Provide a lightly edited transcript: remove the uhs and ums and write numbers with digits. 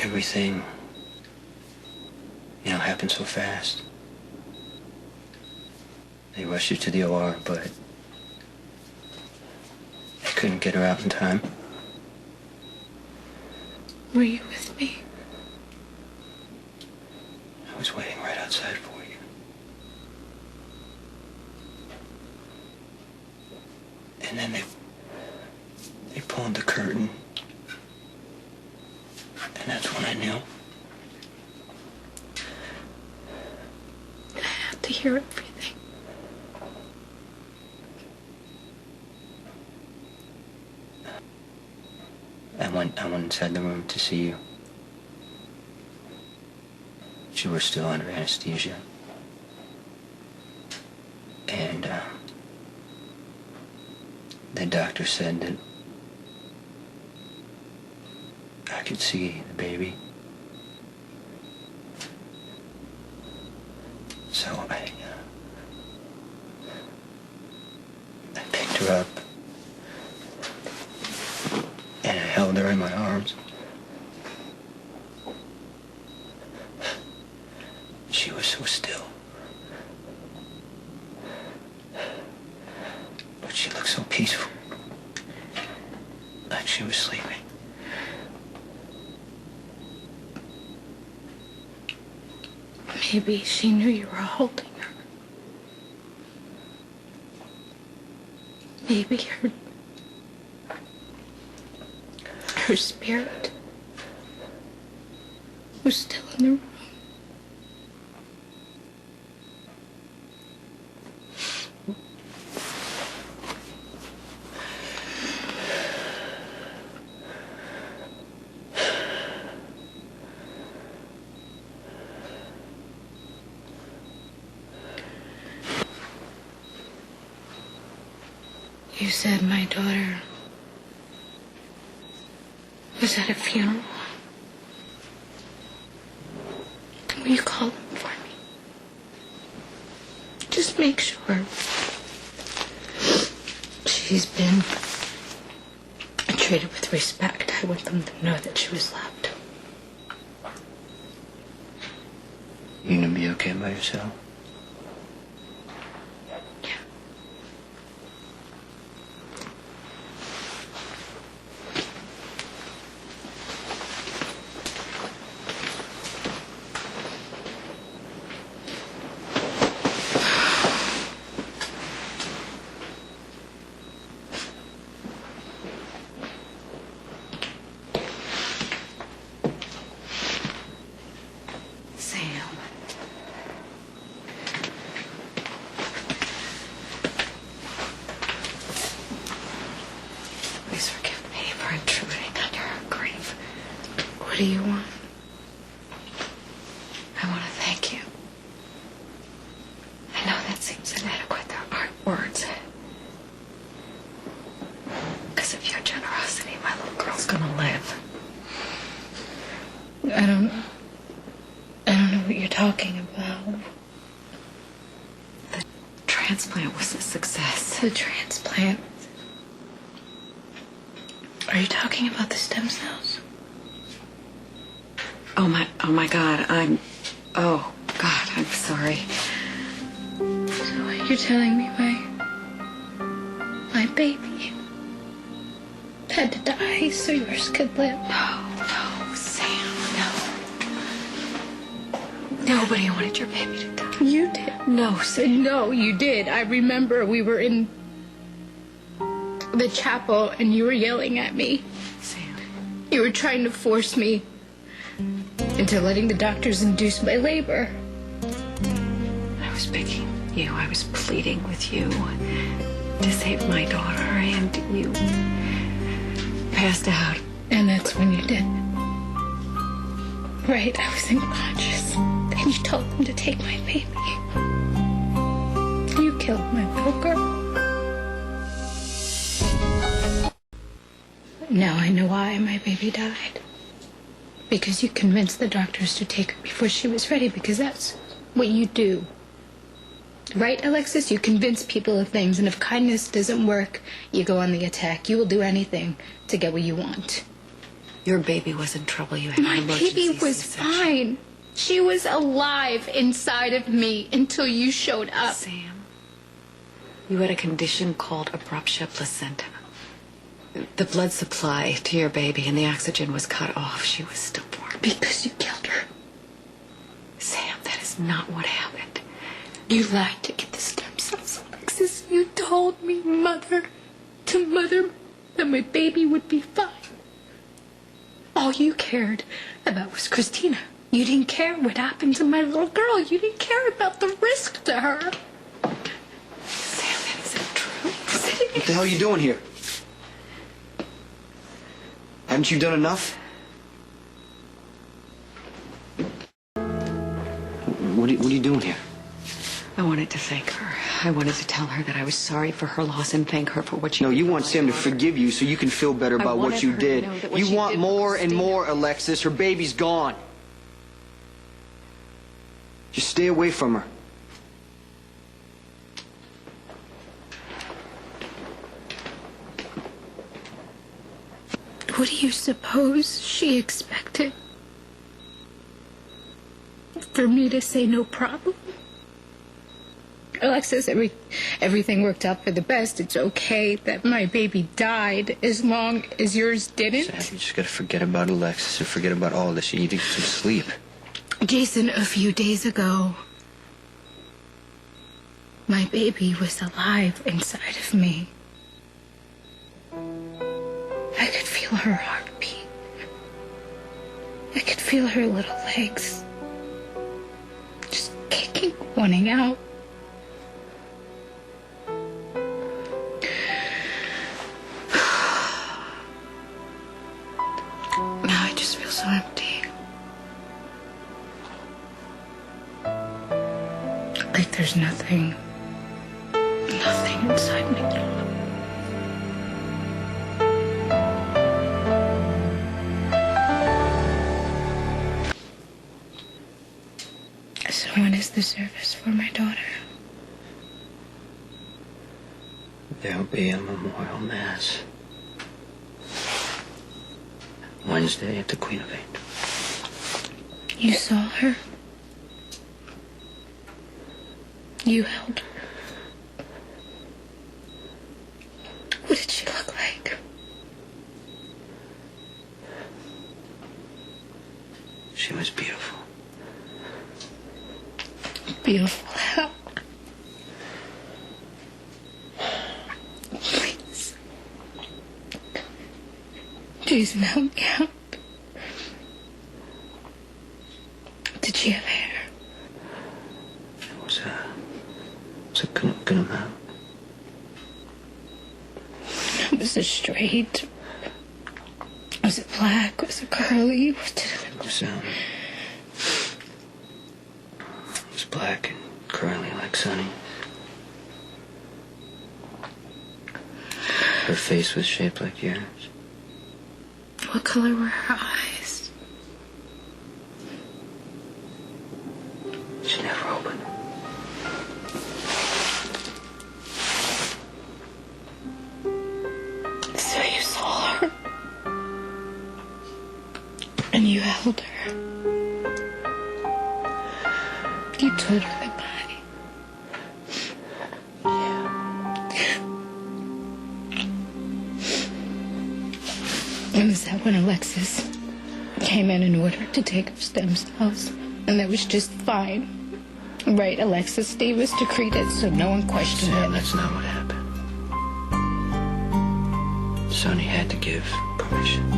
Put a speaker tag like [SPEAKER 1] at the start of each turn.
[SPEAKER 1] everything, happened so fast. They rushed her to the OR, but they couldn't get her out in time.
[SPEAKER 2] Were you with me?
[SPEAKER 1] I was waiting right outside for you. And then they pulled the curtain. And that's when I knew.
[SPEAKER 2] I have to hear everything.
[SPEAKER 1] I went inside the room to see you. You were still under anesthesia. And the doctor said that I could see the baby. So I picked her up and I held her in my arms. She was so still. But she looked so peaceful. Like she was sleeping.
[SPEAKER 2] Maybe she knew you were holding her. Maybe her spirit was still in the room. You said my daughter was at a funeral. Will you call them for me? Just make sure she's been treated with respect. I want them to know that she was loved.
[SPEAKER 1] You gonna be okay by yourself?
[SPEAKER 2] Please forgive me for intruding on your grief. What do you want? I want to thank you. I know that seems inadequate. There aren't words. Because of your generosity, my little girl's gonna live. I don't know what you're talking about. The transplant was a success. The transplant? Are you talking about the stem cells? Oh my God, I'm sorry. So you're telling me my baby had to die so yours could live? No, Sam, no. Nobody wanted your baby to die. You did. No, Sam. No, you did. I remember we were in the chapel and you were yelling at me. Sam. You were trying to force me into letting the doctors induce my labor. I was begging you, I was pleading with you to save my daughter, and you passed out. And that's when you did. Right, I was unconscious. And you told them to take my baby. You killed my little girl. Now I know why my baby died. Because you convinced the doctors to take her before she was ready, because that's what you do. Right, Alexis? You convince people of things, and if kindness doesn't work, you go on the attack. You will do anything to get what you want.
[SPEAKER 3] Your baby was in trouble. You had
[SPEAKER 2] My
[SPEAKER 3] an emergency
[SPEAKER 2] baby was
[SPEAKER 3] C-section.
[SPEAKER 2] fine. She was alive inside of me until you showed up.
[SPEAKER 3] Sam, you had a condition called abruptia placenta. The blood supply to your baby and the oxygen was cut off. She was stillborn.
[SPEAKER 2] Because you killed her.
[SPEAKER 3] Sam, that is not what happened.
[SPEAKER 2] You lied to get the stem cells, Alexis. You told me, mother, that my baby would be fine. All you cared about was Christina. You didn't care what happened to my little girl. You didn't care about the risk to her.
[SPEAKER 3] Sam, that isn't true.
[SPEAKER 1] What the hell are you doing here? Haven't you done enough? What are you doing here?
[SPEAKER 3] I wanted to thank her. I wanted to tell her that I was sorry for her loss and thank her for what she did.
[SPEAKER 1] No, you want Sam to forgive you so you can feel better about what you did. You want more and more, Alexis. Her baby's gone. Just stay away from her.
[SPEAKER 2] What do you suppose she expected? For me to say no problem? Alexis, everything worked out for the best. It's okay that my baby died as long as yours didn't.
[SPEAKER 1] Sam, you just gotta forget about Alexis and forget about all this. You need to get some sleep.
[SPEAKER 2] Jason, a few days ago, my baby was alive inside of me. I could feel her heartbeat. I could feel her little legs just kicking, wanting out. Now I just feel so empty. Like there's nothing inside me. So when is the service for my daughter?
[SPEAKER 1] There'll be a memorial mass Wednesday at the Queen of Angels.
[SPEAKER 2] You saw her? You held her? What did she look like?
[SPEAKER 1] She was beautiful.
[SPEAKER 2] Beautiful how? Please. Jason, help me out. Did she have hair?
[SPEAKER 1] It was a good amount.
[SPEAKER 2] Was it straight? Was it black? Was it curly? What did
[SPEAKER 1] It was black and curly like Sunny. Her face was shaped like yours.
[SPEAKER 2] What color were her eyes?
[SPEAKER 1] She never opened.
[SPEAKER 2] So you saw her? And you held her? You told her goodbye? And is that when Alexis came in ordered to take her stem cells? And that was just fine? Right, Alexis Davis decreed it so no one questioned
[SPEAKER 1] Sam,
[SPEAKER 2] it.
[SPEAKER 1] that's not what happened. Sonny had to give permission.